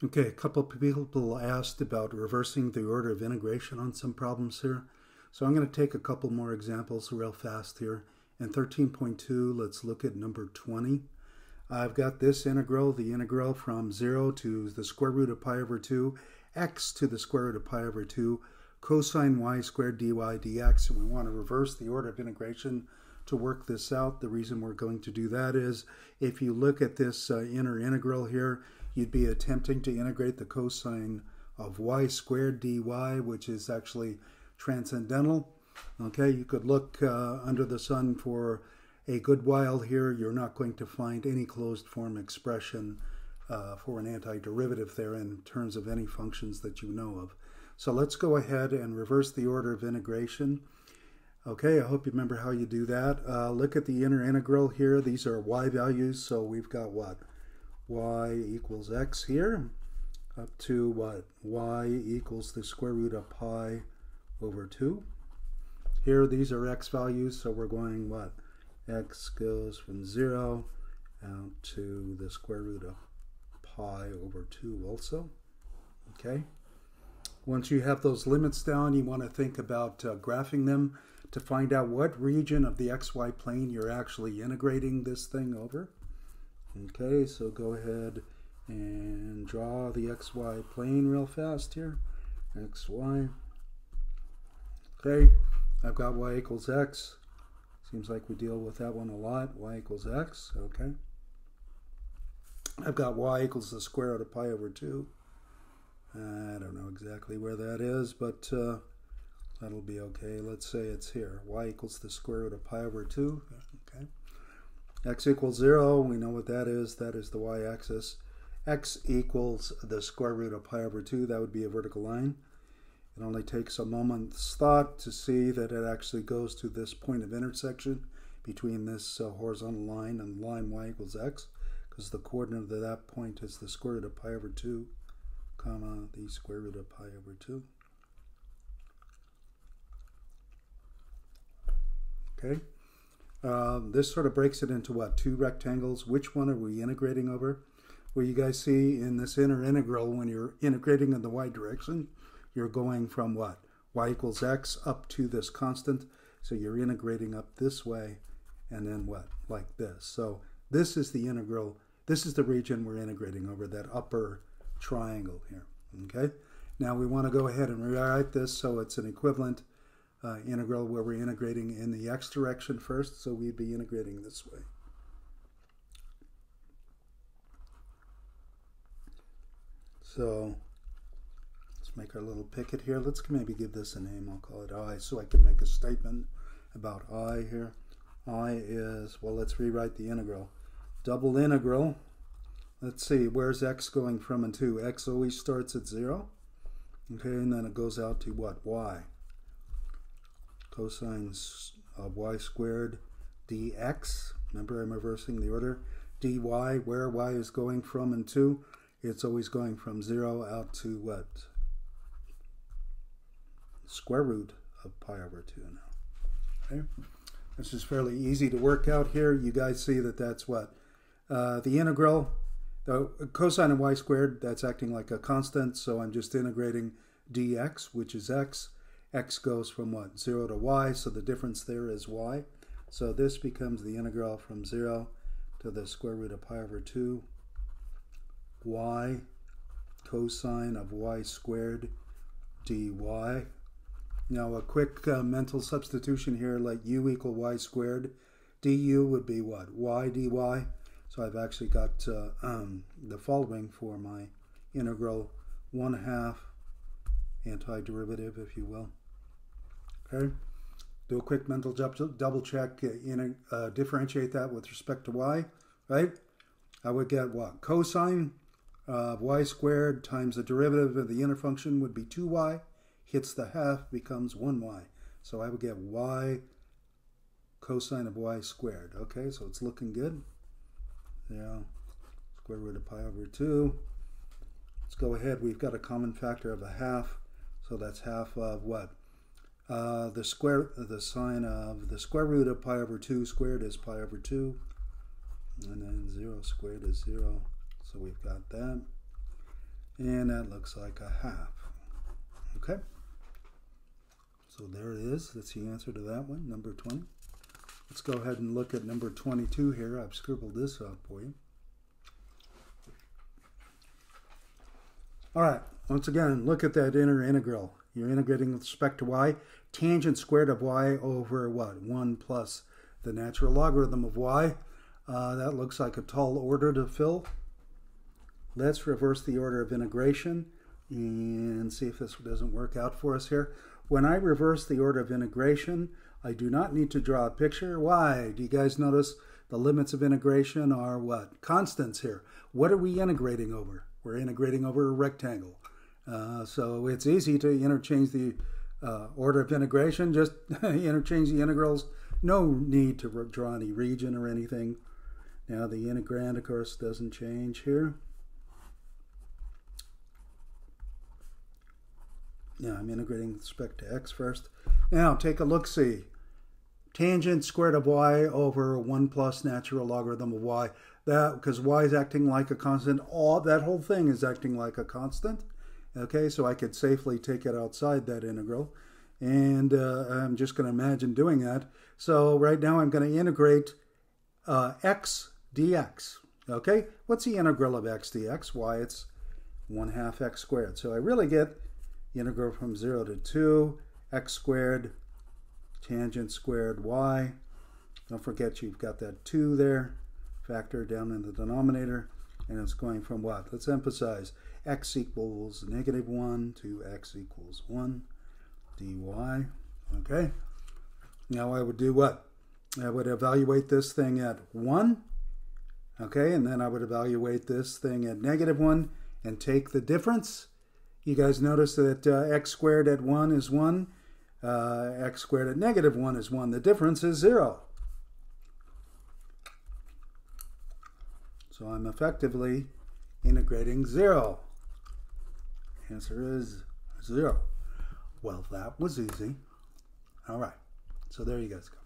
Okay, a couple of people asked about reversing the order of integration on some problems here. So I'm going to take a couple more examples real fast here. In 13.2, let's look at number 20. I've got this integral, the integral from 0 to the square root of pi over 2, x to the square root of pi over 2, cosine y squared dy dx, and we want to reverse the order of integration to work this out. The reason we're going to do that is if you look at this inner integral here, you'd be attempting to integrate the cosine of y squared dy, which is actually transcendental. Okay, you could look under the sun for a good while here. You're not going to find any closed form expression for an antiderivative there in terms of any functions that you know of. So let's go ahead and reverse the order of integration. Okay, I hope you remember how you do that. Look at the inner integral here. These are y values, so we've got what? Y equals x here, up to what? Y equals the square root of pi over 2. Here, these are x values, so we're going what? X goes from 0 out to the square root of pi over 2 also. Okay. Once you have those limits down, you want to think about graphing them to find out what region of the xy plane you're actually integrating this thing over. Okay, so go ahead and draw the xy plane real fast here. Xy. Okay, I've got y equals x. Seems like we deal with that one a lot. Y equals x, okay. I've got y equals the square root of pi over 2. I don't know exactly where that is, but that'll be okay. Let's say it's here. Y equals the square root of pi over 2. Okay. X equals 0. We know what that is. That is the y-axis. X equals the square root of pi over 2. That would be a vertical line. It only takes a moment's thought to see that it actually goes to this point of intersection between this horizontal line and the line y equals x, because the coordinate of that point is the square root of pi over 2, comma, the square root of pi over 2. Okay. This sort of breaks it into what? Two rectangles. Which one are we integrating over? Well, you guys see in this inner integral, when you're integrating in the y direction, you're going from what? Y equals x up to this constant. So you're integrating up this way and then what? Like this. So this is the integral. This is the region we're integrating over, that upper triangle here. Okay. Now we want to go ahead and rewrite this so it's an equivalent integral where we're integrating in the x direction first. So we'd be integrating this way. So let's make our little picket here. Let's maybe give this a name. I'll call it I, so I can make a statement about I here. I is, well, let's rewrite the integral. Double integral. Let's see, where's x going from and to? X always starts at 0. Okay, and then it goes out to what? Y. Cosine of y squared dx. Remember, I'm reversing the order. Dy, where y is going from and to, it's always going from 0 out to what? Square root of pi over 2 now. Okay, this is fairly easy to work out here. You guys see that that's what? The integral, the cosine of y squared, that's acting like a constant, so I'm just integrating dx, which is x. X goes from what? 0 to y, so the difference there is y. So this becomes the integral from 0 to the square root of pi over 2 y cosine of y squared dy. Now a quick mental substitution here, let u equal y squared. Du would be what? Y dy. So I've actually got the following for my integral: 1/2 antiderivative, if you will. Okay. Do a quick mental double check. Differentiate that with respect to y, right? I would get what? Cosine of y squared times the derivative of the inner function would be 2y. Hits the half, becomes 1y. So I would get y cosine of y squared. Okay, so it's looking good. Yeah, square root of pi over 2. Let's go ahead. We've got a common factor of a half. So that's half of what? The sine of the square root of pi over 2 squared is pi over 2. And then 0 squared is 0. So we've got that. and that looks like a half. Okay, so there it is. That's the answer to that one, number 20. Let's go ahead and look at number 22 here. I've scribbled this out for you. All right, once again, look at that inner integral. You're integrating with respect to y. Tangent squared of y over what? 1 plus the natural logarithm of y. That looks like a tall order to fill. Let's reverse the order of integration and see if this doesn't work out for us here. When I reverse the order of integration, I do not need to draw a picture. Why? Do you guys notice the limits of integration are what? Constants here. What are we integrating over? We're integrating over a rectangle. So it's easy to interchange the order of integration. Just interchange the integrals. No need to draw any region or anything. Now the integrand, of course, doesn't change here. Yeah, I'm integrating with respect to x first. Now take a look-see. Tangent squared of y over 1 plus natural logarithm of y. That, because y is acting like a constant, that whole thing is acting like a constant. Okay, so I could safely take it outside that integral. And I'm just going to imagine doing that. So right now I'm going to integrate x dx. Okay, what's the integral of x dx? Why, it's 1/2 x squared. So I really get the integral from 0 to 2, x squared, tangent squared y. Don't forget you've got that 2 there. Factor down in the denominator, and it's going from what? Let's emphasize x equals -1 to x equals 1 dy. Okay, now I would do what? I would evaluate this thing at 1, okay, and then I would evaluate this thing at -1 and take the difference. You guys notice that x squared at 1 is 1, x squared at -1 is 1. The difference is 0. So I'm effectively integrating 0. Answer is 0. Well, that was easy. All right. So there you guys go.